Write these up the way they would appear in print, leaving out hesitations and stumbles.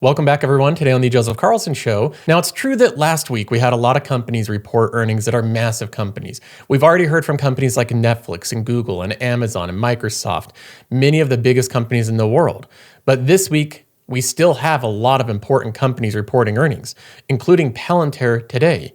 Welcome back, everyone. Today on the Joseph Carlson Show. Now, it's true that last week we had a lot of companies report earnings that are massive companies. We've already heard from companies like Netflix and Google and Amazon and Microsoft, many of the biggest companies in the world. But this week, we still have a lot of important companies reporting earnings, including Palantir today.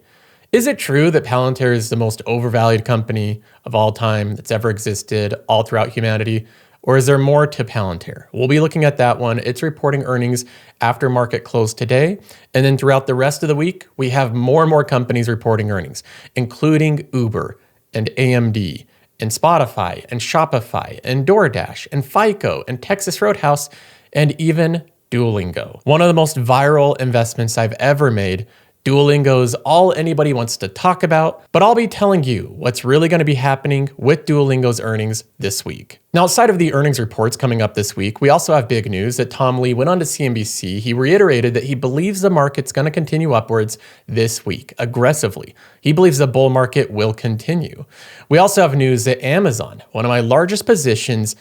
Is it true that Palantir is the most overvalued company of all time that's ever existed all throughout humanity? Or is there more to Palantir? We'll be looking at that one. It's reporting earnings after market close today. And then throughout the rest of the week, we have more and more companies reporting earnings, including Uber and AMD and Spotify and Shopify and DoorDash and FICO and Texas Roadhouse and even Duolingo. One of the most viral investments I've ever made. Duolingo is all anybody wants to talk about, but I'll be telling you what's really going to be happening with Duolingo's earnings this week. Now, outside of the earnings reports coming up this week, we also have big news that Tom Lee went on to CNBC. He reiterated that he believes the market's going to continue upwards this week, aggressively. He believes the bull market will continue. We also have news that Amazon, one of my largest positions,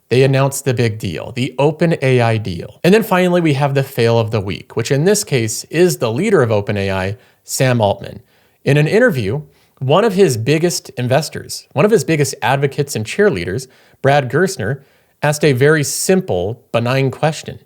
they announced the big deal, the OpenAI deal. And then finally, we have the fail of the week, which in this case is the leader of OpenAI, Sam Altman. In an interview, one of his biggest investors, one of his biggest advocates and cheerleaders, Brad Gerstner, asked a very simple, benign question.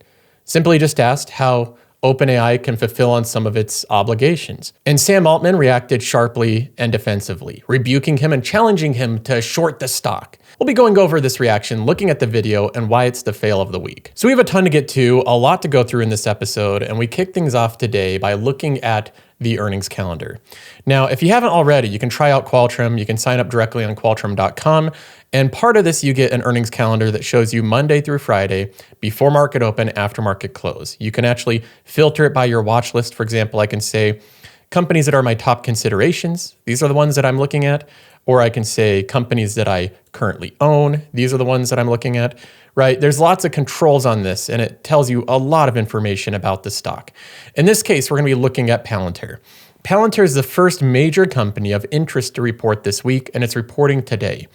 Simply just asked how OpenAI can fulfill on some of its obligations. And Sam Altman reacted sharply and defensively, rebuking him and challenging him to short the stock. We'll be going over this reaction, looking at the video and why it's the fail of the week. So we have a ton to get to, a lot to go through in this episode, and we kick things off today by looking at the earnings calendar. Now, if you haven't already, you can try out Qualtrim. You can sign up directly on Qualtrim.com. And part of this, you get an earnings calendar that shows you Monday through Friday, before market open, after market close. You can actually filter it by your watch list. For example, I can say companies that are my top considerations. These are the ones that I'm looking at. Or I can say companies that I currently own. These are the ones that I'm looking at, right? There's lots of controls on this, and it tells you a lot of information about the stock. In this case, we're going to be looking at Palantir. Palantir is the first major company of interest to report this week, and it's reporting today.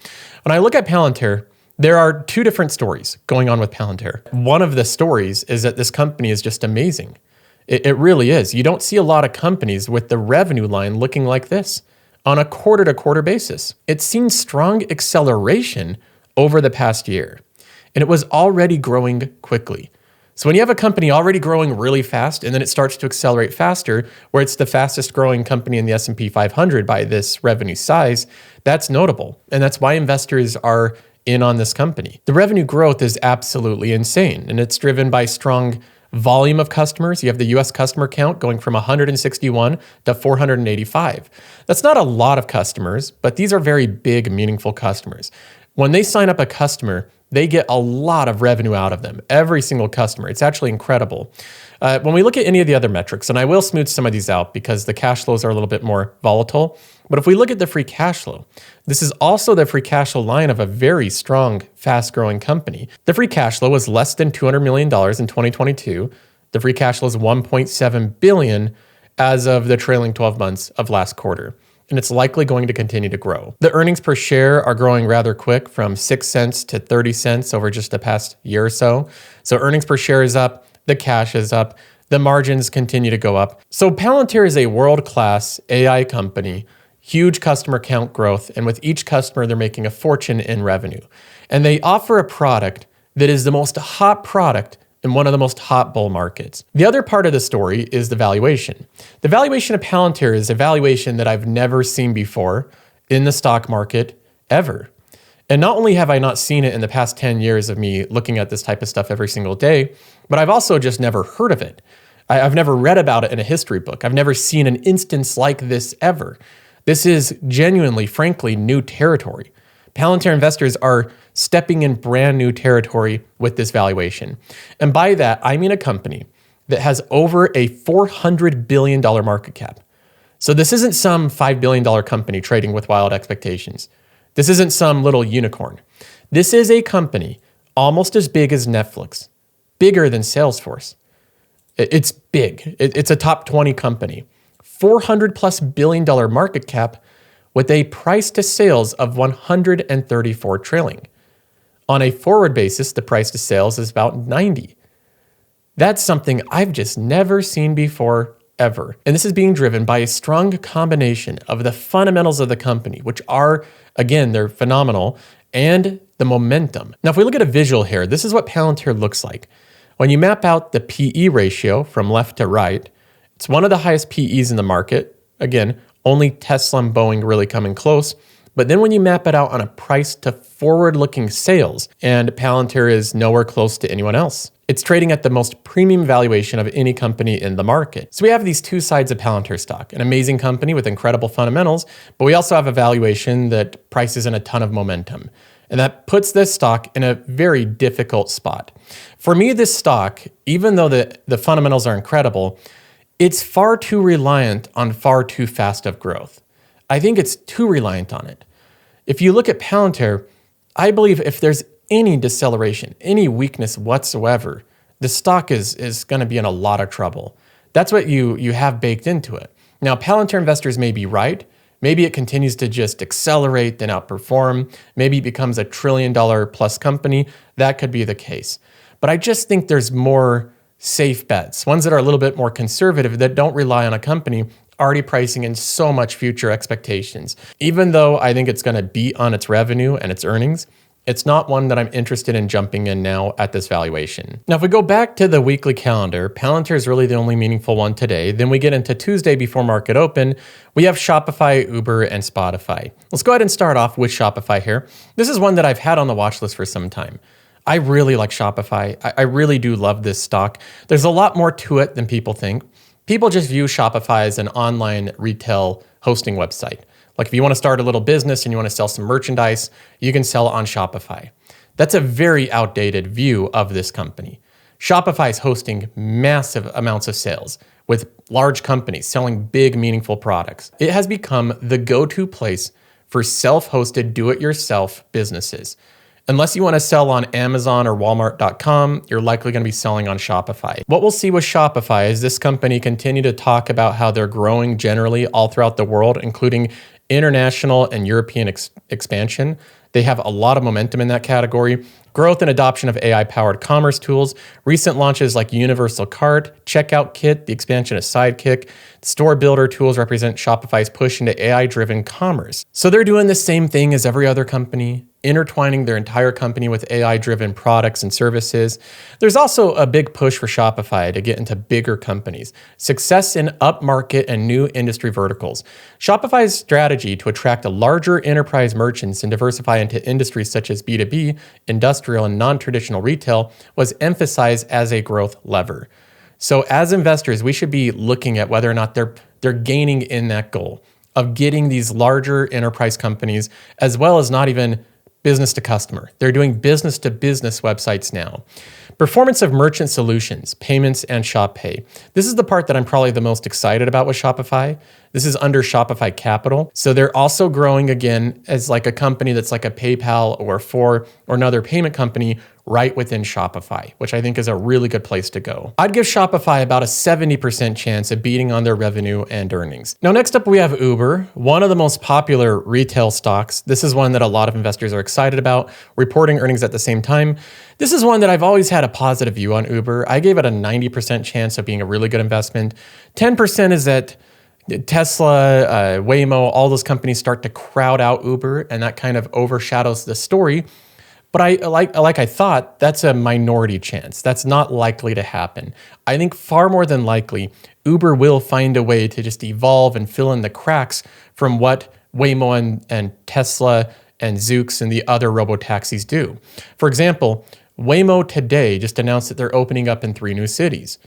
When I look at Palantir, there are two different stories going on with Palantir. One of the stories is that this company is just amazing. It really is. You don't see a lot of companies with the revenue line looking like this on a quarter-to-quarter basis. It's seen strong acceleration over the past year, and it was already growing quickly. So when you have a company already growing really fast, and then it starts to accelerate faster, where it's the fastest growing company in the S&P 500 by this revenue size, that's notable. And that's why investors are in on this company. The revenue growth is absolutely insane, and it's driven by strong volume of customers. You have the US customer count going from 161 to 485. That's not a lot of customers, but these are very big, meaningful customers. When they sign up a customer, they get a lot of revenue out of them, every single customer. It's actually incredible. When we look at any of the other metrics, and I will smooth some of these out because the cash flows are a little bit more volatile, but if we look at the free cash flow, this is also the free cash flow line of a very strong, fast-growing company. The free cash flow was less than $200 million in 2022. The free cash flow is $1.7 billion as of the trailing 12 months of last quarter, and it's likely going to continue to grow. The earnings per share are growing rather quick, from 6 cents to 30 cents over just the past year or so. So earnings per share is up, the cash is up, the margins continue to go up. So Palantir is a world-class AI company, huge customer count growth, and with each customer, they're making a fortune in revenue. And they offer a product that is the most hot product in one of the most hot bull markets. The other part of the story is the valuation. The valuation of Palantir is a valuation that I've never seen before in the stock market ever. And not only have I not seen it in the past 10 years of me looking at this type of stuff every single day, but I've also just never heard of it. I've never read about it in a history book. I've never seen an instance like this ever. This is genuinely, frankly, new territory. Palantir investors are stepping in brand new territory with this valuation. And by that, I mean a company that has over a $400 billion market cap. So this isn't some $5 billion company trading with wild expectations. This isn't some little unicorn. This is a company almost as big as Netflix, bigger than Salesforce. It's big. It's a top 20 company. $400+ billion market cap with a price to sales of 134 trailing. On a forward basis, the price to sales is about 90. That's something I've just never seen before, ever. And this is being driven by a strong combination of the fundamentals of the company, which are, again, they're phenomenal, and the momentum. Now, if we look at a visual here, this is what Palantir looks like. When you map out the PE ratio from left to right, it's one of the highest PEs in the market. Again, only Tesla and Boeing really coming close. But then when you map it out on a price to forward-looking sales, and Palantir is nowhere close to anyone else. It's trading at the most premium valuation of any company in the market. So we have these two sides of Palantir stock, an amazing company with incredible fundamentals, but we also have a valuation that prices in a ton of momentum. And that puts this stock in a very difficult spot. For me, this stock, even though the fundamentals are incredible, it's far too reliant on far too fast of growth. I think it's too reliant on it. If you look at Palantir, I believe if there's any deceleration, any weakness whatsoever, the stock is going to be in a lot of trouble. That's what you have baked into it. Now, Palantir investors may be right. Maybe it continues to just accelerate and outperform. Maybe it becomes $1 trillion plus company. That could be the case. But I just think there's more safe bets, ones that are a little bit more conservative, that don't rely on a company already pricing in so much future expectations. Even though I think it's going to beat on its revenue and its earnings, it's not one that I'm interested in jumping in now at this valuation. Now, if we go back to the weekly calendar, Palantir is really the only meaningful one today. Then we get into Tuesday before market open. We have Shopify, Uber, and Spotify. Let's go ahead and start off with Shopify here. This is one that I've had on the watch list for some time. I really like Shopify. I really do love this stock. There's a lot more to it than people think. People just view Shopify as an online retail hosting website. Like if you want to start a little business and you want to sell some merchandise, you can sell it on Shopify. That's a very outdated view of this company. Shopify is hosting massive amounts of sales with large companies selling big, meaningful products. It has become the go-to place for self-hosted, do-it-yourself businesses. Unless you want to sell on Amazon or Walmart.com, you're likely going to be selling on Shopify. What we'll see with Shopify is this company continue to talk about how they're growing generally all throughout the world, including international and European expansion. They have a lot of momentum in that category. Growth and adoption of AI-powered commerce tools, recent launches like Universal Cart, Checkout Kit, the expansion of Sidekick, store builder tools represent Shopify's push into AI-driven commerce. So they're doing the same thing as every other company, intertwining their entire company with AI-driven products and services. There's also a big push for Shopify to get into bigger companies, success in upmarket and new industry verticals. Shopify's strategy to attract a larger enterprise merchants and diversify into industries such as B2B, industrial, and non-traditional retail was emphasized as a growth lever. So as investors, we should be looking at whether or not they're gaining in that goal of getting these larger enterprise companies, as well as not even business to customer. They're doing business to business websites now. Performance of merchant solutions, payments, and Shop Pay. This is the part that I'm probably the most excited about with Shopify. This is under Shopify Capital. So they're also growing again as like a company that's like a PayPal or another payment company right within Shopify, which I think is a really good place to go. I'd give Shopify about a 70% chance of beating on their revenue and earnings. Now, next up, we have Uber, one of the most popular retail stocks. This is one that a lot of investors are excited about, reporting earnings at the same time. This is one that I've always had a positive view on Uber. I gave it a 90% chance of being a really good investment. 10% is that Tesla, Waymo, all those companies start to crowd out Uber, and that kind of overshadows the story. But I thought, that's a minority chance. That's not likely to happen. I think far more than likely, Uber will find a way to just evolve and fill in the cracks from what Waymo and Tesla and Zoox and the other robotaxis do. For example, Waymo today just announced that they're opening up in 3 new cities.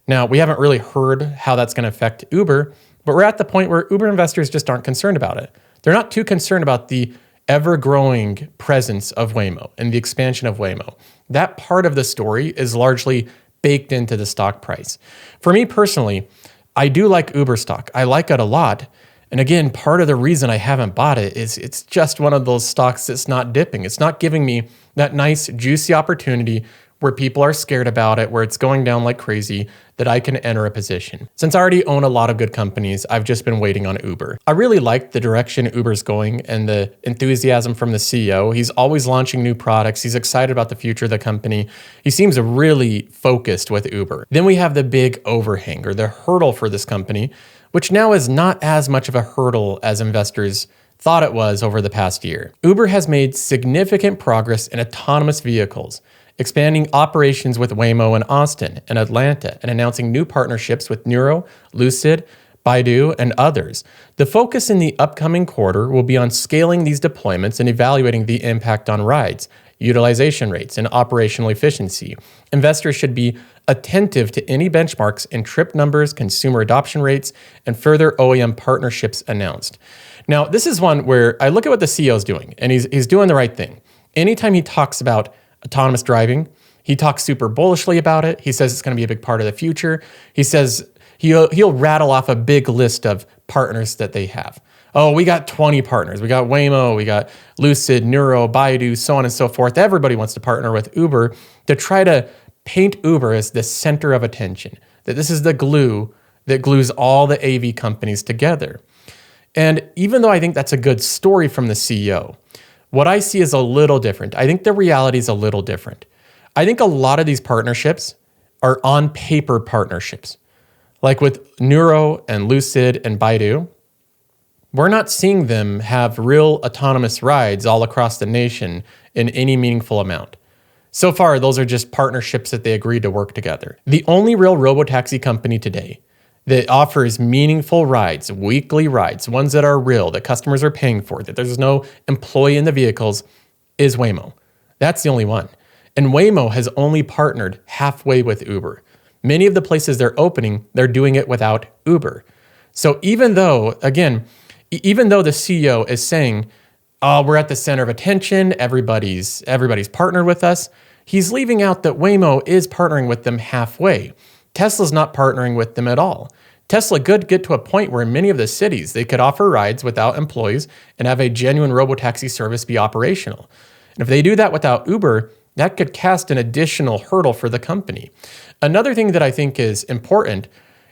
Now, we haven't really heard how that's going to affect Uber, but we're at the point where Uber investors just aren't concerned about it. They're not too concerned about the ever-growing presence of Waymo and the expansion of Waymo. That part of the story is largely baked into the stock price. For me personally, I do like Uber stock. I like it a lot. And again, part of the reason I haven't bought it is it's just one of those stocks that's not dipping. It's not giving me that nice, juicy opportunity where people are scared about it, where it's going down like crazy, that I can enter a position. Since I already own a lot of good companies, I've just been waiting on Uber. I really like the direction Uber's going and the enthusiasm from the CEO. He's always launching new products. He's excited about the future of the company. He seems really focused with Uber. Then we have the big overhang or the hurdle for this company, which now is not as much of a hurdle as investors thought it was over the past year. Uber has made significant progress in autonomous vehicles, expanding operations with Waymo in Austin and Atlanta, and announcing new partnerships with Nuro, Lucid, Baidu, and others. The focus in the upcoming quarter will be on scaling these deployments and evaluating the impact on rides, utilization rates, and operational efficiency. Investors should be attentive to any benchmarks in trip numbers, consumer adoption rates, and further OEM partnerships announced. Now, this is one where I look at what the CEO is doing, and he's doing the right thing. Anytime he talks about autonomous driving, he talks super bullishly about it. He says it's going to be a big part of the future. He says he'll rattle off a big list of partners that they have. Oh, we got 20 partners. We got Waymo, we got Lucid, Nuro, Baidu, so on and so forth. Everybody wants to partner with Uber to try to paint Uber as the center of attention, that this is the glue that glues all the AV companies together. And even though I think that's a good story from the CEO, what I see is a little different. I think the reality is a little different. I think a lot of these partnerships are on paper partnerships. Like with Nuro and Lucid and Baidu, we're not seeing them have real autonomous rides all across the nation in any meaningful amount. So far, those are just partnerships that they agreed to work together. The only real robotaxi company today that offers meaningful rides, weekly rides, ones that are real, that customers are paying for, that there's no employee in the vehicles, is Waymo. That's the only one. And Waymo has only partnered halfway with Uber. Many of the places they're opening, they're doing it without Uber. So even though, again, even though the CEO is saying, oh, we're at the center of attention, everybody's partnered with us, he's leaving out that Waymo is partnering with them halfway. Tesla's not partnering with them at all. Tesla could get to a point where in many of the cities, they could offer rides without employees and have a genuine robotaxi service be operational. And if they do that without Uber, that could cast an additional hurdle for the company. Another thing that I think is important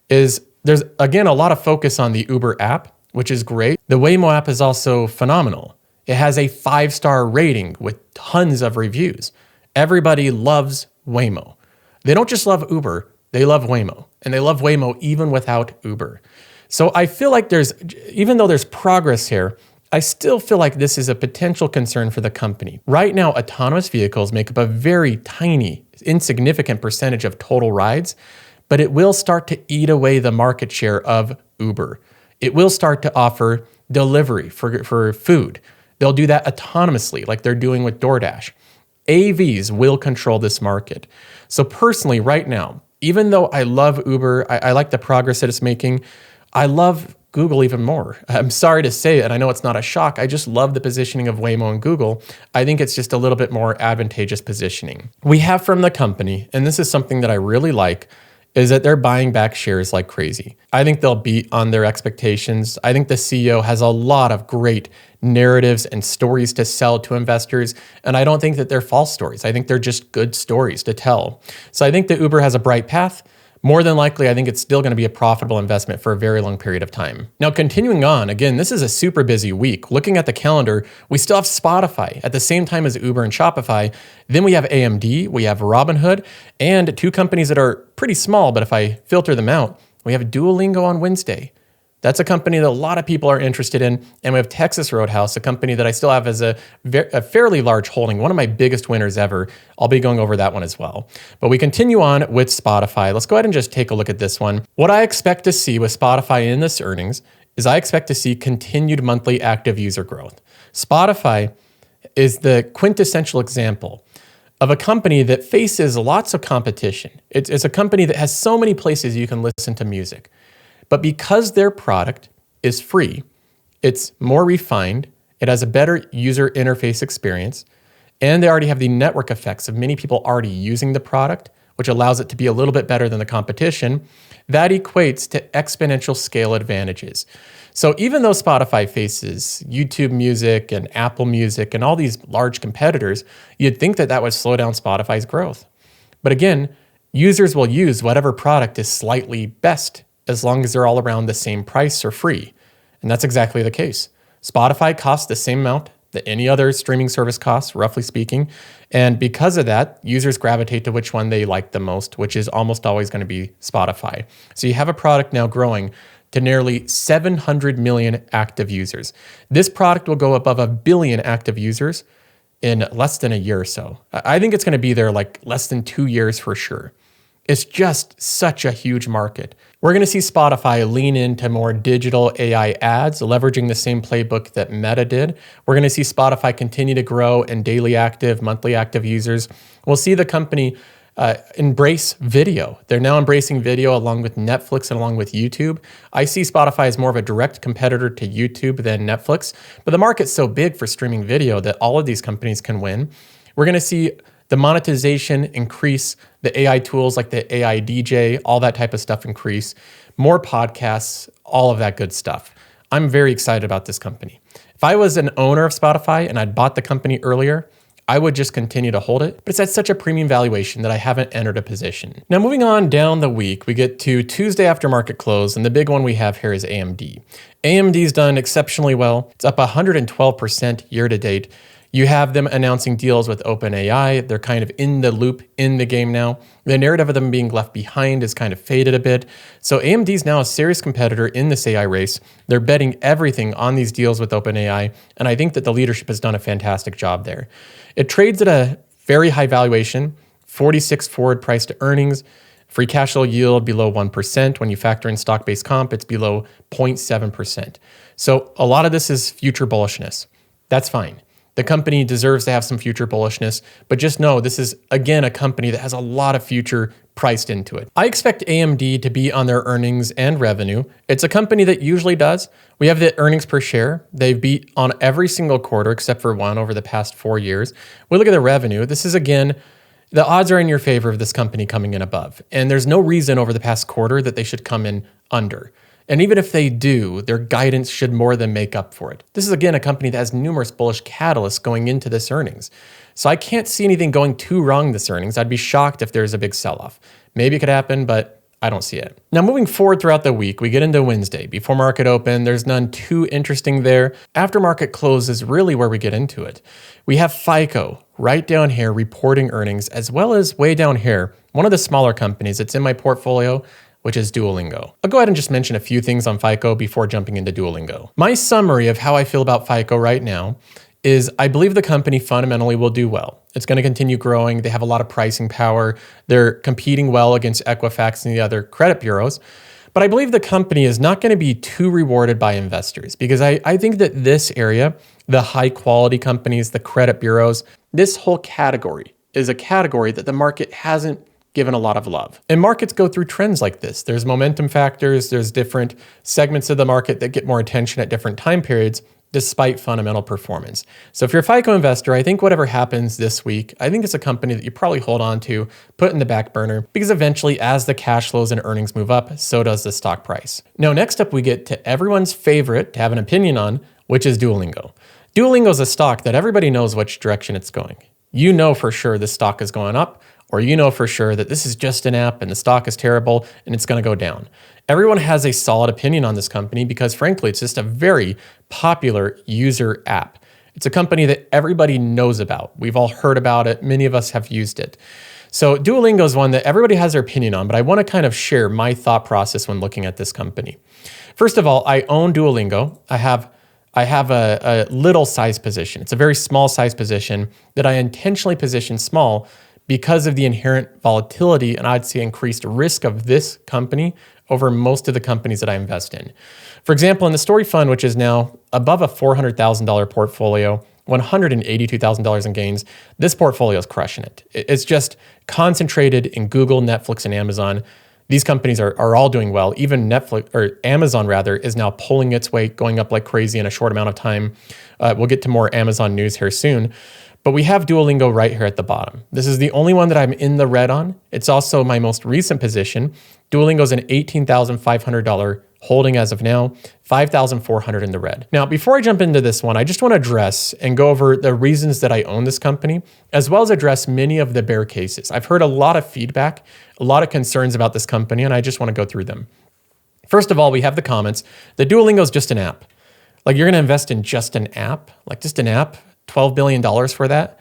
is there's, again, a lot of focus on the Uber app, which is great. The Waymo app is also phenomenal. It has a 5-star rating with tons of reviews. Everybody loves Waymo. They don't just love Uber, they love Waymo. And they love Waymo even without Uber. So I feel like even though there's progress here, I still feel like this is a potential concern for the company. Right now, autonomous vehicles make up a very tiny, insignificant percentage of total rides, but it will start to eat away the market share of Uber. It will start to offer delivery for food. They'll do that autonomously like they're doing with DoorDash. AVs will control this market. So personally, right now, even though I love Uber, I like the progress that it's making, I love Google even more. I'm sorry to say it, and I know it's not a shock. I just love the positioning of Waymo and Google. I think it's just a little bit more advantageous positioning. We have from the company, and this is something that I really like, is that they're buying back shares like crazy. I think they'll beat on their expectations. I think the CEO has a lot of great narratives and stories to sell to investors, and I don't think that they're false stories. I think they're just good stories to tell. So I think that Uber has a bright path. More than likely, I think it's still going to be a profitable investment for a very long period of time. Now, continuing on, again, this is a super busy week. Looking at the calendar, we still have Spotify at the same time as Uber and Shopify. Then we have AMD, we have Robinhood, and two companies that are pretty small, but if I filter them out, we have Duolingo on Wednesday. That's a company that a lot of people are interested in. And we have Texas Roadhouse, a company that I still have as a fairly large holding, one of my biggest winners ever. I'll be going over that one as well. But we continue on with Spotify. Let's go ahead and just take a look at this one. What I expect to see with Spotify in this earnings is I expect to see continued monthly active user growth. Spotify is the quintessential example of a company that faces lots of competition. It's a company that has so many places you can listen to music. But because their product is free, it's more refined, it has a better user interface experience, and they already have the network effects of many people already using the product, which allows it to be a little bit better than the competition. That equates to exponential scale advantages. So even though Spotify faces YouTube Music and Apple Music and all these large competitors, you'd think that that would slow down Spotify's growth. But again, users will use whatever product is slightly best as long as they're all around the same price or free. And that's exactly the case. Spotify costs the same amount that any other streaming service costs, roughly speaking. And because of that, users gravitate to which one they like the most, which is almost always going to be Spotify. So you have a product now growing to nearly 700 million active users. This product will go above 1 billion active users in less than a year or so. I think it's going to be there like less than 2 years for sure. It's just such a huge market. We're going to see Spotify lean into more digital AI ads, leveraging the same playbook that Meta did. We're going to see Spotify continue to grow in daily active, monthly active users. We'll see the company embrace video. They're now embracing video along with Netflix and along with YouTube. I see Spotify as more of a direct competitor to YouTube than Netflix, but the market's so big for streaming video that all of these companies can win. We're going to see the monetization increase, the AI tools like the AI DJ, all that type of stuff increase, more podcasts, all of that good stuff. I'm very excited about this company. If I was an owner of Spotify and I'd bought the company earlier, I would just continue to hold it, but it's at such a premium valuation that I haven't entered a position. Now, moving on down the week, we get to Tuesday after market close, and the big one we have here is AMD. AMD's done exceptionally well. It's up 112% year to date. You have them announcing deals with OpenAI. They're kind of in the loop, in the game now. The narrative of them being left behind is kind of faded a bit. So AMD is now a serious competitor in this AI race. They're betting everything on these deals with OpenAI, and I think that the leadership has done a fantastic job there. It trades at a very high valuation, 46 forward price to earnings, free cash flow yield below 1%. When you factor in stock-based comp, it's below 0.7%. So a lot of this is future bullishness. That's fine. The company deserves to have some future bullishness, but just know this is, again, a company that has a lot of future priced into it. I expect AMD to be on their earnings and revenue. It's a company that usually does. We have the earnings per share. They've beat on every single quarter except for one over the past 4 years. We look at the revenue. This is, again, the odds are in your favor of this company coming in above. And there's no reason over the past quarter that they should come in under. And even if they do, their guidance should more than make up for it. This is, again, a company that has numerous bullish catalysts going into this earnings. So I can't see anything going too wrong this earnings. I'd be shocked if there's a big sell-off. Maybe it could happen, but I don't see it. Now, moving forward throughout the week, we get into Wednesday. Before market open, there's none too interesting there. After market close is really where we get into it. We have FICO right down here reporting earnings, as well as way down here, one of the smaller companies that's in my portfolio, which is Duolingo. I'll go ahead and just mention a few things on FICO before jumping into Duolingo. My summary of how I feel about FICO right now is I believe the company fundamentally will do well. It's going to continue growing. They have a lot of pricing power. They're competing well against Equifax and the other credit bureaus. But I believe the company is not going to be too rewarded by investors because I think that this area, the high quality companies, the credit bureaus, this whole category is a category that the market hasn't given a lot of love. And markets go through trends like this. There's momentum factors, there's different segments of the market that get more attention at different time periods despite fundamental performance. So if you're a FICO investor, I think whatever happens this week, I think it's a company that you probably hold on to, put in the back burner, because eventually as the cash flows and earnings move up, so does the stock price. Now, next up, we get to everyone's favorite to have an opinion on, which is Duolingo. Duolingo is a stock that everybody knows which direction it's going. You know for sure the stock is going up, or you know for sure that this is just an app and the stock is terrible and it's going to go down. Everyone has a solid opinion on this company because frankly, it's just a very popular user app. It's a company that everybody knows about. We've all heard about it. Many of us have used it. So Duolingo is one that everybody has their opinion on, but I want to kind of share my thought process when looking at this company. First of all, I own Duolingo. I have a little size position. It's a very small size position that I intentionally position small because of the inherent volatility and I'd say increased risk of this company over most of the companies that I invest in. For example, in the Story Fund, which is now above a $400,000 portfolio, $182,000 in gains, this portfolio is crushing it. It's just concentrated in Google, Netflix, and Amazon. These companies are all doing well. Even Netflix, or Amazon rather, is now pulling its weight, going up like crazy in a short amount of time. We'll get to more Amazon news here soon. But we have Duolingo right here at the bottom. This is the only one that I'm in the red on. It's also my most recent position. Duolingo is an $18,500 Holding as of now, 5,400 in the red. Now, before I jump into this one, I just want to address and go over the reasons that I own this company, as well as address many of the bear cases. I've heard a lot of feedback, a lot of concerns about this company, and I just want to go through them. First of all, we have the comments that Duolingo is just an app. Like, you're going to invest in just an app? Like, just an app? $12 billion for that?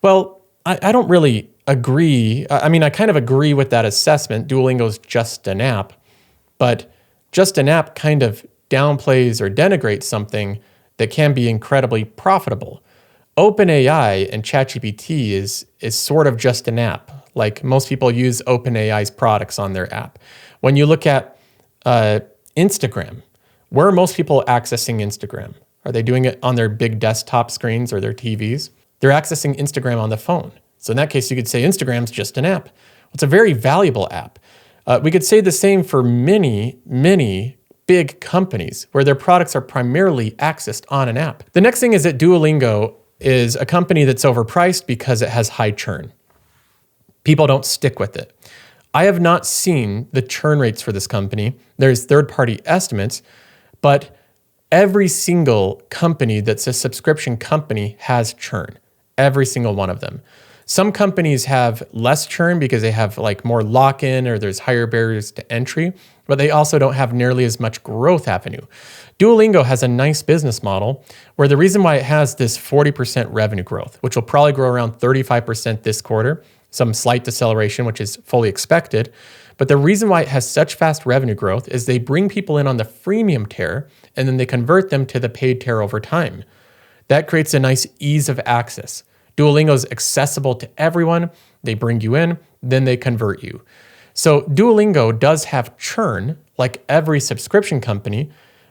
Well, I don't really agree. I mean, I kind of agree with that assessment. Duolingo is just an app, but just an app kind of downplays or denigrates something that can be incredibly profitable. OpenAI and ChatGPT is sort of just an app. Like, most people use OpenAI's products on their app. When you look at Instagram, where are most people accessing Instagram? Are they doing it on their big desktop screens or their TVs? They're accessing Instagram on the phone. So in that case, you could say Instagram's just an app. It's a very valuable app. We could say the same for many, many big companies where their products are primarily accessed on an app. The next thing is that Duolingo is a company that's overpriced because it has high churn. People don't stick with it. I have not seen the churn rates for this company. There's third-party estimates, but every single company that's a subscription company has churn. Every single one of them. Some companies have less churn because they have like more lock-in or there's higher barriers to entry, but they also don't have nearly as much growth avenue. Duolingo has a nice business model where the reason why it has this 40% revenue growth, which will probably grow around 35% this quarter, some slight deceleration, which is fully expected. But the reason why it has such fast revenue growth is they bring people in on the freemium tier and then they convert them to the paid tier over time. That creates a nice ease of access. Duolingo is accessible to everyone. They bring you in, then they convert you. So Duolingo does have churn like every subscription company,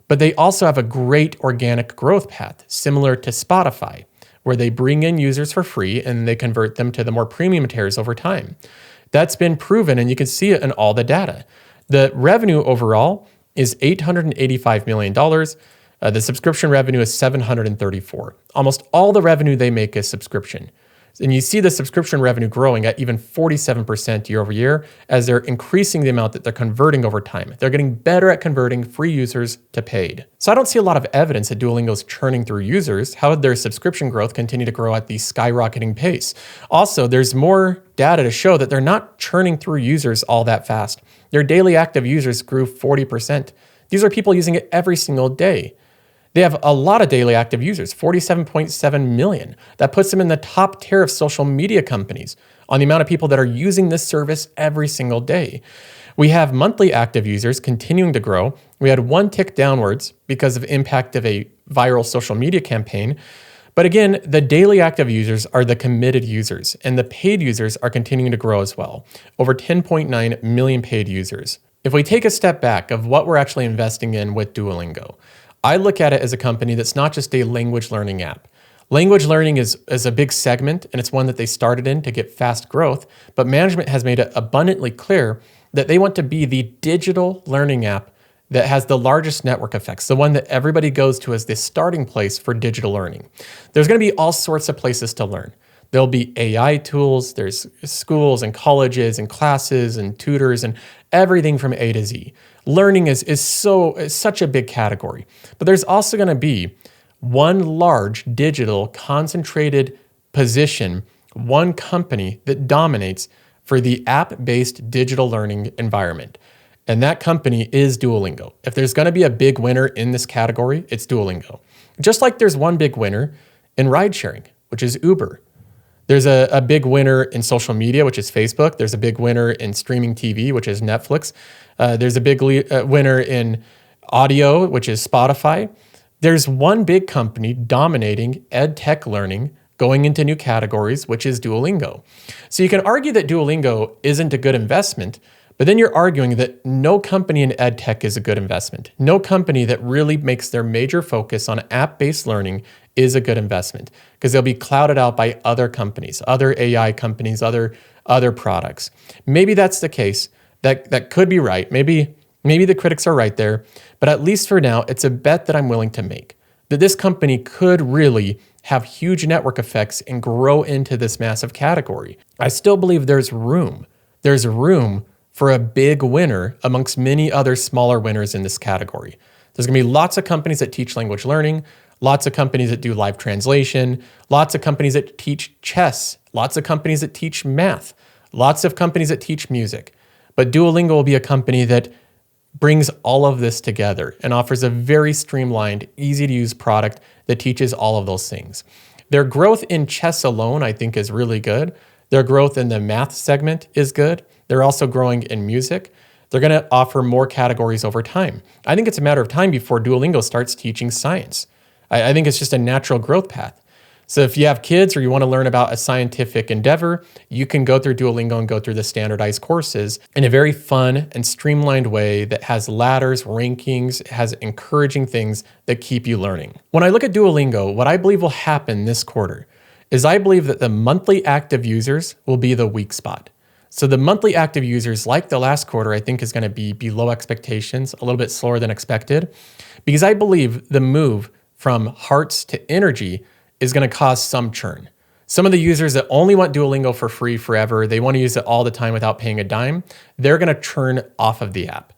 but they also have a great organic growth path, similar to Spotify, where they bring in users for free and they convert them to the more premium tiers over time. That's been proven, and you can see it in all the data. The revenue overall is $885 million. The subscription revenue is $734. Almost all the revenue they make is subscription. And you see the subscription revenue growing at even 47% year over year as they're increasing the amount that they're converting over time. They're getting better at converting free users to paid. So I don't see a lot of evidence that Duolingo's churning through users. How would their subscription growth continue to grow at the skyrocketing pace? Also, there's more data to show that they're not churning through users all that fast. Their daily active users grew 40%. These are people using it every single day. They have a lot of daily active users, 47.7 million. That puts them in the top tier of social media companies on the amount of people that are using this service every single day. We have monthly active users continuing to grow. We had one tick downwards because of impact of a viral social media campaign. But again, the daily active users are the committed users, and the paid users are continuing to grow as well. Over 10.9 million paid users. If we take a step back of what we're actually investing in with Duolingo, I look at it as a company that's not just a language learning app. Language learning is a big segment, and it's one that they started in to get fast growth, but management has made it abundantly clear that they want to be the digital learning app that has the largest network effects, the one that everybody goes to as the starting place for digital learning. There's going to be all sorts of places to learn. There'll be AI tools, there's schools and colleges and classes and tutors and everything from A to Z. Learning is such a big category. But there's also going to be one large digital concentrated position, one company that dominates for the app-based digital learning environment. And that company is Duolingo. If there's going to be a big winner in this category, it's Duolingo. Just like there's one big winner in ride sharing, which is Uber. There's a big winner in social media, which is Facebook. There's a big winner in streaming TV, which is Netflix. There's a big winner in audio, which is Spotify. There's one big company dominating ed tech learning, going into new categories, which is Duolingo. So you can argue that Duolingo isn't a good investment, but then you're arguing that no company in ed tech is a good investment. No company that really makes their major focus on app-based learning is a good investment because they'll be clouded out by other companies, other AI companies, other products. Maybe that's the case. That could be right. Maybe the critics are right there, but at least for now, it's a bet that I'm willing to make that this company could really have huge network effects and grow into this massive category. I still believe there's room for a big winner amongst many other smaller winners in this category. There's going to be lots of companies that teach language learning, lots of companies that do live translation, lots of companies that teach chess, lots of companies that teach math, lots of companies that teach music. But Duolingo will be a company that brings all of this together and offers a very streamlined, easy to use product that teaches all of those things. Their growth in chess alone, I think, is really good. Their growth in the math segment is good. They're also growing in music. They're going to offer more categories over time. I think it's a matter of time before Duolingo starts teaching science. I think it's just a natural growth path. So if you have kids or you want to learn about a scientific endeavor, you can go through Duolingo and go through the standardized courses in a very fun and streamlined way that has ladders, rankings, has encouraging things that keep you learning. When I look at Duolingo, what I believe will happen this quarter is I believe that the monthly active users will be the weak spot. So the monthly active users, like the last quarter, I think is going to be below expectations, a little bit slower than expected, because I believe the move from hearts to energy is going to cause some churn. Some of the users that only want Duolingo for free forever, they want to use it all the time without paying a dime, they're going to churn off of the app.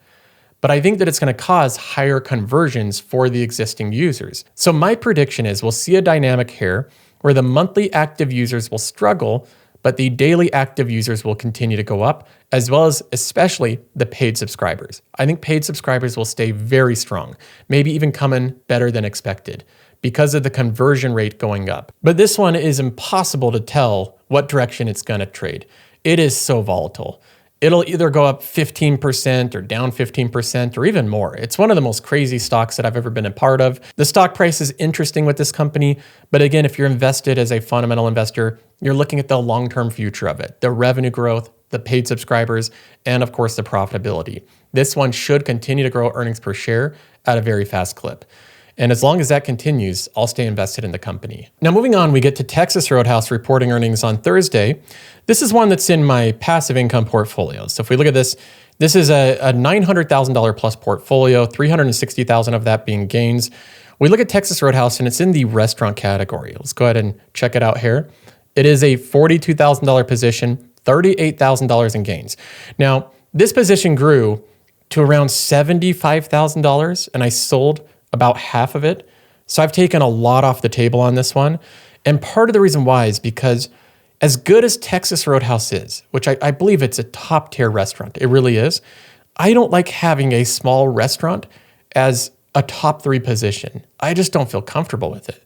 But I think that it's going to cause higher conversions for the existing users. So my prediction is we'll see a dynamic here where the monthly active users will struggle, but the daily active users will continue to go up, as well as especially the paid subscribers. I think paid subscribers will stay very strong, maybe even come in better than expected, because of the conversion rate going up. But this one is impossible to tell what direction it's going to trade. It is so volatile. It'll either go up 15% or down 15% or even more. It's one of the most crazy stocks that I've ever been a part of. The stock price is interesting with this company, but again, if you're invested as a fundamental investor, you're looking at the long-term future of it, the revenue growth, the paid subscribers, and of course the profitability. This one should continue to grow earnings per share at a very fast clip. And as long as that continues, I'll stay invested in the company. Now, moving on, we get to Texas Roadhouse reporting earnings on Thursday. This is one that's in my passive income portfolio. So if we look at this, this is a $900,000 plus portfolio, $360,000 of that being gains. We look at Texas Roadhouse and it's in the restaurant category. Let's go ahead and check it out here. It is a $42,000 position, $38,000 in gains. Now, this position grew to around $75,000 and I sold about half of it. So I've taken a lot off the table on this one. And part of the reason why is because as good as Texas Roadhouse is, which I believe it's a top tier restaurant, it really is, I don't like having a small restaurant as a top 3 position. I just don't feel comfortable with it.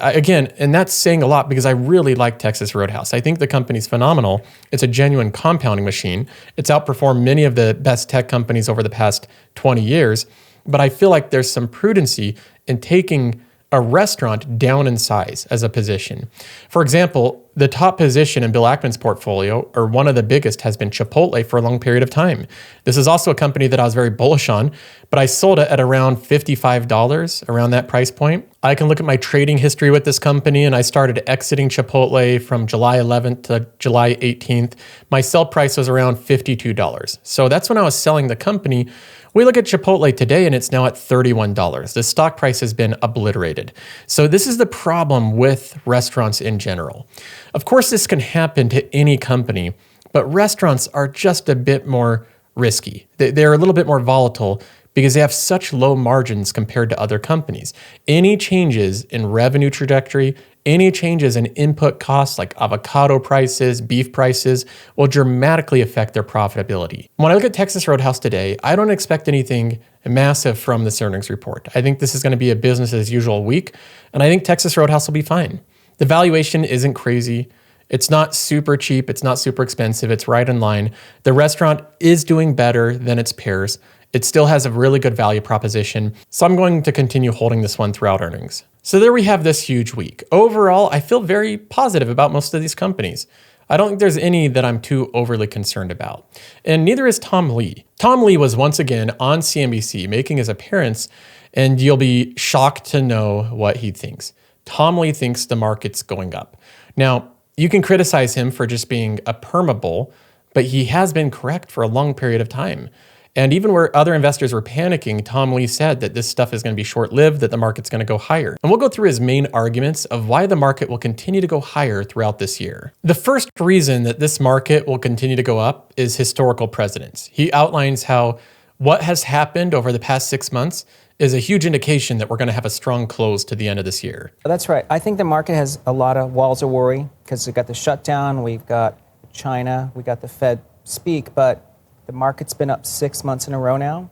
Again, and that's saying a lot because I really like Texas Roadhouse. I think the company's phenomenal. It's a genuine compounding machine. It's outperformed many of the best tech companies over the past 20 years. But I feel like there's some prudency in taking a restaurant down in size as a position. For example, the top position in Bill Ackman's portfolio, or one of the biggest, has been Chipotle for a long period of time. This is also a company that I was very bullish on, but I sold it at around $55, around that price point. I can look at my trading history with this company, and I started exiting Chipotle from July 11th to July 18th. My sell price was around $52. So that's when I was selling the company. We look at Chipotle today and it's now at $31. The stock price has been obliterated. So this is the problem with restaurants in general. Of course, this can happen to any company, but restaurants are just a bit more risky. They're a little bit more volatile because they have such low margins compared to other companies. Any changes in revenue trajectory, any changes in input costs like avocado prices, beef prices will dramatically affect their profitability. When I look at Texas Roadhouse today, I don't expect anything massive from this earnings report. I think this is going to be a business as usual week, and I think Texas Roadhouse will be fine. The valuation isn't crazy. It's not super cheap. It's not super expensive. It's right in line. The restaurant is doing better than its peers. It still has a really good value proposition. So I'm going to continue holding this one throughout earnings. So there we have this huge week. Overall, I feel very positive about most of these companies. I don't think there's any that I'm too overly concerned about. And neither is Tom Lee. Tom Lee was once again on CNBC making his appearance, and you'll be shocked to know what he thinks. Tom Lee thinks the market's going up. Now, you can criticize him for just being a perma bull, but he has been correct for a long period of time. And even where other investors were panicking, Tom Lee said that this stuff is going to be short-lived, that the market's going to go higher. And we'll go through his main arguments of why the market will continue to go higher throughout this year. The first reason that this market will continue to go up is historical precedents. He outlines how what has happened over the past 6 months is a huge indication that we're going to have a strong close to the end of this year. That's right. I think the market has a lot of walls of worry because we've got the shutdown, we've got China, we got the Fed speak, but the market's been up 6 months in a row now.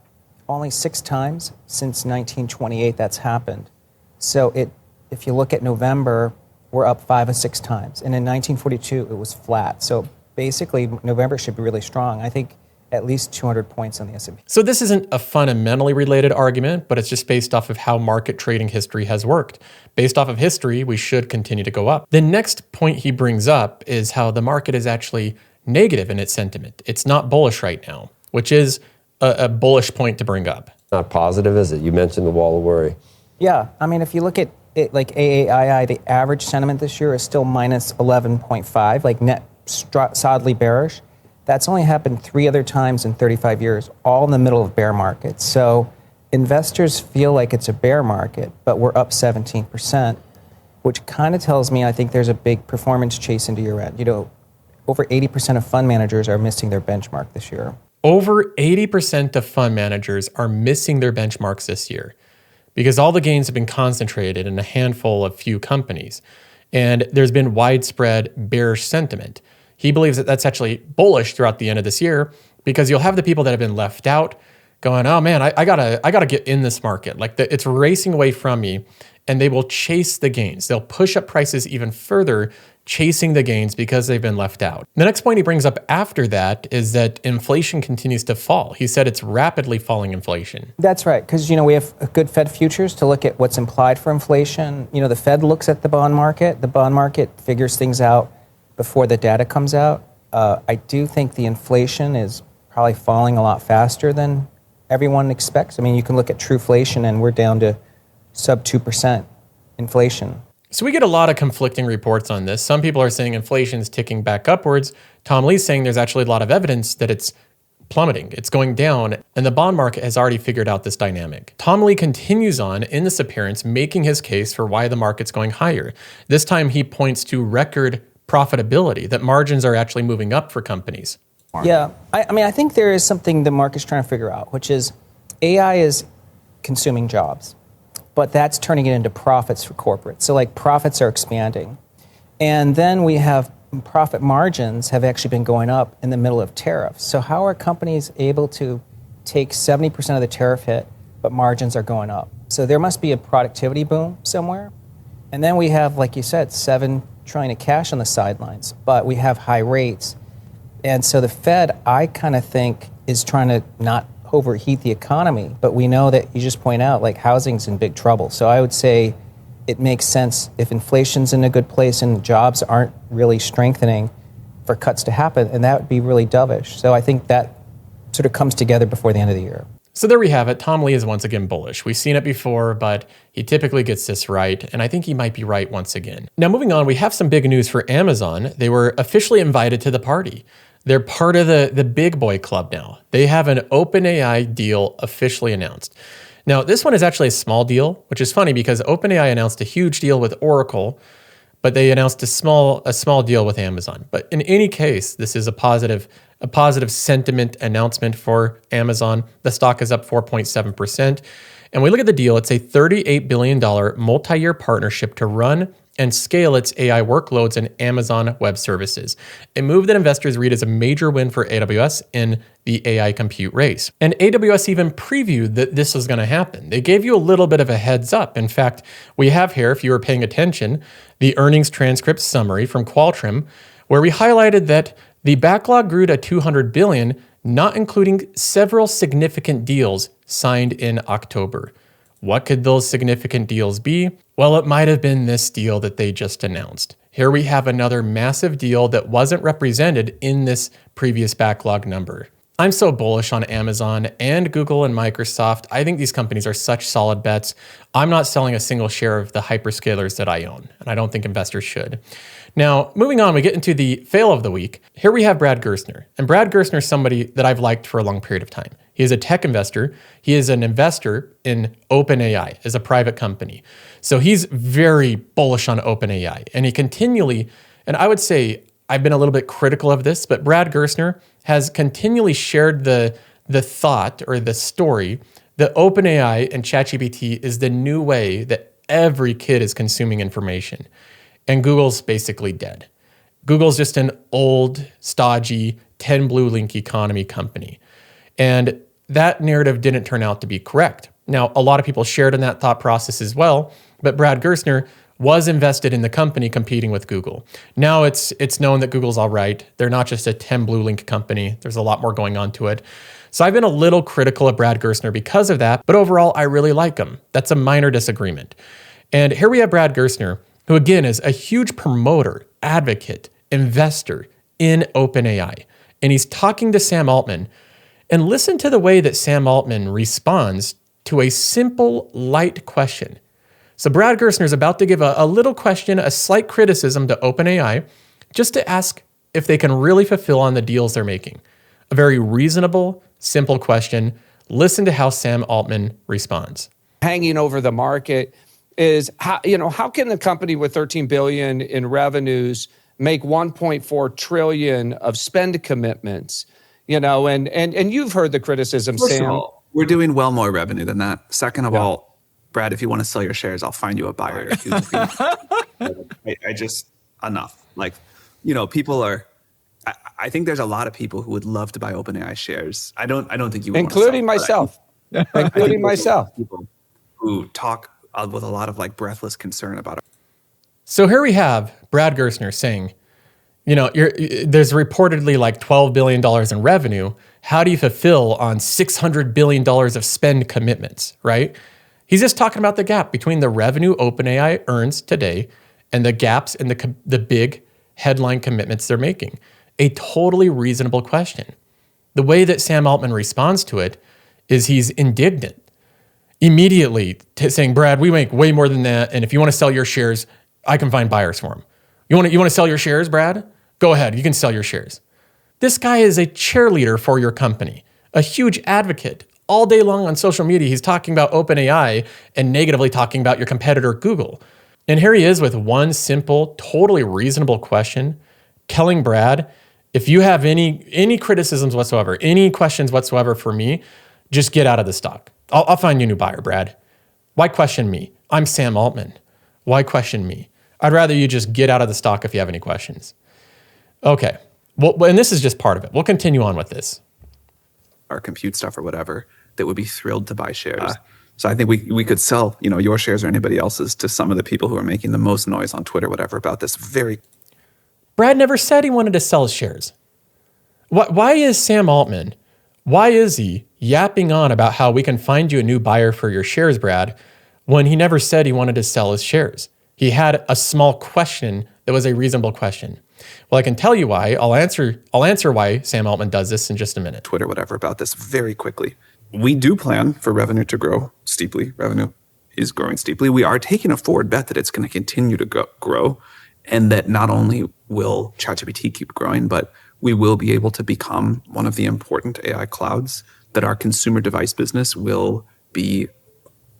Only 6 times since 1928 that's happened. So if you look at November, we're up 5 or 6 times. And in 1942, it was flat. So basically, November should be really strong. I think at least 200 points on the S&P. So this isn't a fundamentally related argument, but it's just based off of how market trading history has worked. Based off of history, we should continue to go up. The next point he brings up is how the market is actually negative in its sentiment. It's not bullish right now, which is a bullish point to bring up. Not positive, is it? You mentioned the wall of worry. Yeah, I mean, if you look at it like AAII, the average sentiment this year is still minus 11.5, like net solidly bearish. That's only happened 3 other times in 35 years, all in the middle of bear markets. So investors feel like it's a bear market, but we're up 17%, which kind of tells me I think there's a big performance chase into year end. You know, over 80% of fund managers are missing their benchmark this year. Over 80% of fund managers are missing their benchmarks this year because all the gains have been concentrated in a handful of few companies. And there's been widespread bearish sentiment. He believes that that's actually bullish throughout the end of this year because you'll have the people that have been left out going, oh man, I gotta get in this market. Like it's racing away from me, and they will chase the gains. They'll push up prices even further, chasing the gains because they've been left out. The next point he brings up after that is that inflation continues to fall. He said it's rapidly falling inflation. That's right, because we have good Fed futures to look at what's implied for inflation. The Fed looks at the bond market. The bond market figures things out before the data comes out. I do think the inflation is probably falling a lot faster than everyone expects. I mean, you can look at truflation and we're down to sub 2% inflation. So we get a lot of conflicting reports on this. Some people are saying inflation is ticking back upwards. Tom Lee's saying there's actually a lot of evidence that it's plummeting, it's going down, and the bond market has already figured out this dynamic. Tom Lee continues on in this appearance, making his case for why the market's going higher. This time he points to record profitability, that margins are actually moving up for companies. Yeah, I think there is something the market's trying to figure out, which is AI is consuming jobs, but that's turning it into profits for corporates. So like profits are expanding. And then we have profit margins have actually been going up in the middle of tariffs. So how are companies able to take 70% of the tariff hit, but margins are going up? So there must be a productivity boom somewhere. And then we have, like you said, $7 trillion of cash on the sidelines, but we have high rates. And so the Fed, I kind of think, is trying to not overheat the economy, but we know that you just point out, like, housing's in big trouble. So I would say it makes sense if inflation's in a good place and jobs aren't really strengthening for cuts to happen, and that would be really dovish. So I think that sort of comes together before the end of the year. So there we have it. Tom Lee is once again bullish. We've seen it before, but he typically gets this right, and I think he might be right once again. Now moving on, we have some big news for Amazon. They were officially invited to the party. They're part of the big boy club now. They have an OpenAI deal officially announced. Now, this one is actually a small deal, which is funny because OpenAI announced a huge deal with Oracle, but they announced a small deal with Amazon. But in any case, this is a positive sentiment announcement for Amazon. The stock is up 4.7%. And we look at the deal, it's a $38 billion multi-year partnership to run and scale its AI workloads in Amazon Web Services, a move that investors read as a major win for AWS in the AI compute race. And AWS even previewed that this was going to happen. They gave you a little bit of a heads up. In fact, we have here, if you were paying attention, the earnings transcript summary from Qualtrim, where we highlighted that the backlog grew to $200 billion, not including several significant deals signed in October. What could those significant deals be? Well, it might have been this deal that they just announced. Here we have another massive deal that wasn't represented in this previous backlog number. I'm so bullish on Amazon and Google and Microsoft. I think these companies are such solid bets. I'm not selling a single share of the hyperscalers that I own, and I don't think investors should. Now, moving on, we get into the fail of the week. Here we have Brad Gerstner. And Brad Gerstner is somebody that I've liked for a long period of time. He is a tech investor. He is an investor in OpenAI as a private company. So he's very bullish on OpenAI. And he continually, and I would say I've been a little bit critical of this, but Brad Gerstner has continually shared the thought or the story that OpenAI and ChatGPT is the new way that every kid is consuming information. And Google's basically dead. Google's just an old, stodgy, 10 blue link economy company. And that narrative didn't turn out to be correct. Now, a lot of people shared in that thought process as well, but Brad Gerstner was invested in the company competing with Google. Now it's known that Google's all right. They're not just a 10 blue link company. There's a lot more going on to it. So I've been a little critical of Brad Gerstner because of that, but overall, I really like him. That's a minor disagreement. And here we have Brad Gerstner, who again is a huge promoter, advocate, investor in OpenAI. And he's talking to Sam Altman. And listen to the way that Sam Altman responds to a simple, light question. So Brad Gerstner is about to give a little question, a slight criticism to OpenAI, just to ask if they can really fulfill on the deals they're making. A very reasonable, simple question. Listen to how Sam Altman responds. Hanging over the market is how can the company with 13 billion in revenues make 1.4 trillion of spend commitments? And you've heard the criticism, First Sam. of all, we're doing well more revenue than that. Second of all, Brad, if you want to sell your shares, I'll find you a buyer. I just enough. People are. I think there's a lot of people who would love to buy OpenAI shares. I don't think you would, including myself. Including myself. People who talk with a lot of breathless concern about it. So here we have Brad Gerstner saying, there's reportedly like $12 billion in revenue. How do you fulfill on $600 billion of spend commitments, right? He's just talking about the gap between the revenue OpenAI earns today and the gaps in the big headline commitments they're making. A totally reasonable question. The way that Sam Altman responds to it is he's indignant. Immediately saying, Brad, we make way more than that, and if you want to sell your shares, I can find buyers for them. You want to sell your shares, Brad? Go ahead, you can sell your shares. This guy is a cheerleader for your company, a huge advocate. All day long on social media, he's talking about OpenAI and negatively talking about your competitor, Google. And here he is with one simple, totally reasonable question, telling Brad, if you have any criticisms whatsoever, any questions whatsoever for me, just get out of the stock. I'll find you a new buyer, Brad. Why question me? I'm Sam Altman. Why question me? I'd rather you just get out of the stock if you have any questions. Okay. Well, and this is just part of it. We'll continue on with this. Our compute stuff or whatever, that would be thrilled to buy shares. So I think we could sell, your shares or anybody else's to some of the people who are making the most noise on Twitter, whatever, about this very. Brad never said he wanted to sell his shares. Why is Sam Altman, why is he yapping on about how we can find you a new buyer for your shares, Brad, when he never said he wanted to sell his shares? He had a small question that was a reasonable question. Well, I can tell you why. I'll answer why Sam Altman does this in just a minute. Twitter, whatever, about this very quickly. We do plan for revenue to grow steeply. Revenue is growing steeply. We are taking a forward bet that it's going to continue to grow, and that not only will ChatGPT keep growing, but we will be able to become one of the important AI clouds, that our consumer device business will be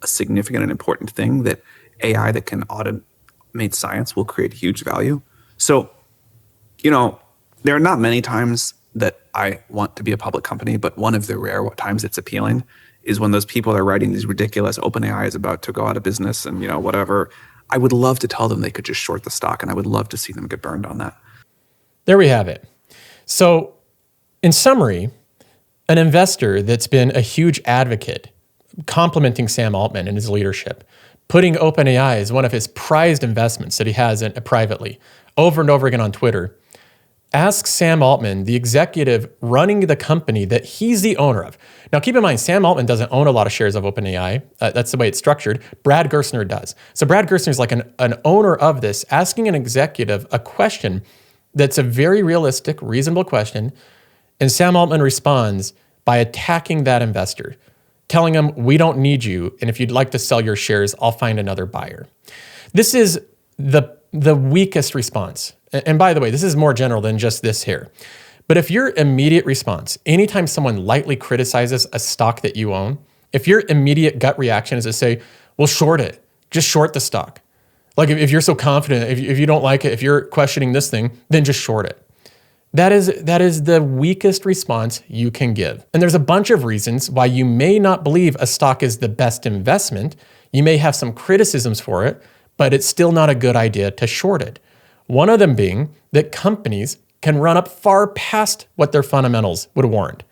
a significant and important thing, that AI that can automate science will create huge value. So, there are not many times that I want to be a public company, but one of the rare times it's appealing is when those people are writing these ridiculous OpenAI is about to go out of business and, whatever. I would love to tell them they could just short the stock, and I would love to see them get burned on that. There we have it. So, in summary, an investor that's been a huge advocate, complimenting Sam Altman and his leadership, putting OpenAI as one of his prized investments that he has privately, over and over again on Twitter, asks Sam Altman, the executive running the company that he's the owner of. Now, keep in mind, Sam Altman doesn't own a lot of shares of OpenAI. That's the way it's structured. Brad Gerstner does. So Brad Gerstner is like an owner of this, asking an executive a question that's a very realistic, reasonable question. And Sam Altman responds by attacking that investor, telling him, we don't need you, and if you'd like to sell your shares, I'll find another buyer. This is the weakest response. And by the way, this is more general than just this here. But if your immediate response, anytime someone lightly criticizes a stock that you own, if your immediate gut reaction is to say, well, short it, just short the stock. Like if you're so confident, if you don't like it, if you're questioning this thing, then just short it. That is the weakest response you can give. And there's a bunch of reasons why you may not believe a stock is the best investment. You may have some criticisms for it, but it's still not a good idea to short it. One of them being that companies can run up far past what their fundamentals would warrant.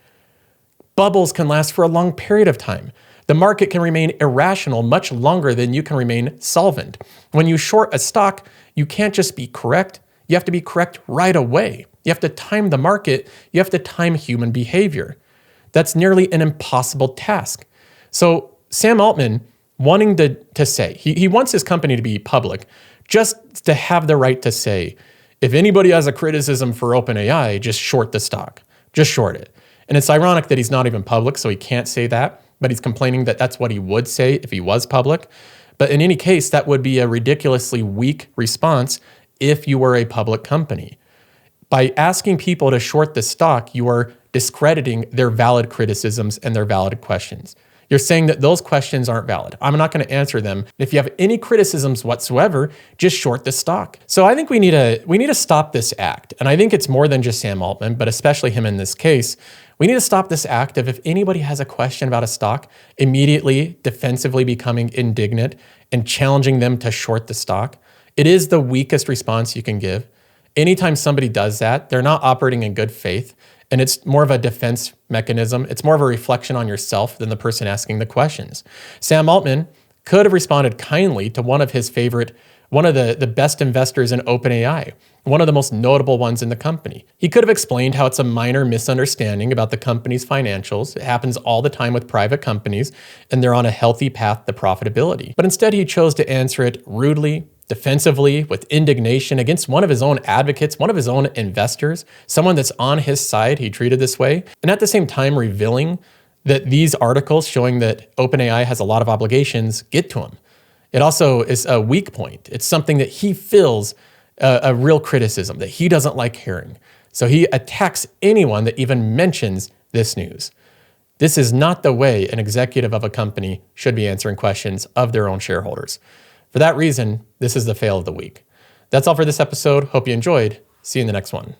Bubbles can last for a long period of time. The market can remain irrational much longer than you can remain solvent. When you short a stock, you can't just be correct. You have to be correct right away. You have to time the market. You have to time human behavior. That's nearly an impossible task. So Sam Altman wanting to say, he wants his company to be public just to have the right to say, if anybody has a criticism for OpenAI, just short the stock. Just short it. And it's ironic that he's not even public, so he can't say that, but he's complaining that that's what he would say if he was public. But in any case, that would be a ridiculously weak response if you were a public company. By asking people to short the stock, you are discrediting their valid criticisms and their valid questions. You're saying that those questions aren't valid. I'm not going to answer them. If you have any criticisms whatsoever, just short the stock. So I think we need to stop this act. And I think it's more than just Sam Altman, but especially him in this case. We need to stop this act of if anybody has a question about a stock, immediately defensively becoming indignant and challenging them to short the stock. It is the weakest response you can give. Anytime somebody does that, they're not operating in good faith. And it's more of a defense mechanism. It's more of a reflection on yourself than the person asking the questions. Sam Altman could have responded kindly to one of the best investors in OpenAI, one of the most notable ones in the company. He could have explained how it's a minor misunderstanding about the company's financials. It happens all the time with private companies, and they're on a healthy path to profitability. But instead, he chose to answer it rudely, defensively, with indignation against one of his own advocates, one of his own investors, someone that's on his side. He treated this way. And at the same time, revealing that these articles showing that OpenAI has a lot of obligations get to him. It also is a weak point. It's something that he feels a real criticism that he doesn't like hearing. So he attacks anyone that even mentions this news. This is not the way an executive of a company should be answering questions of their own shareholders. For that reason, this is the fail of the week. That's all for this episode. Hope you enjoyed. See you in the next one.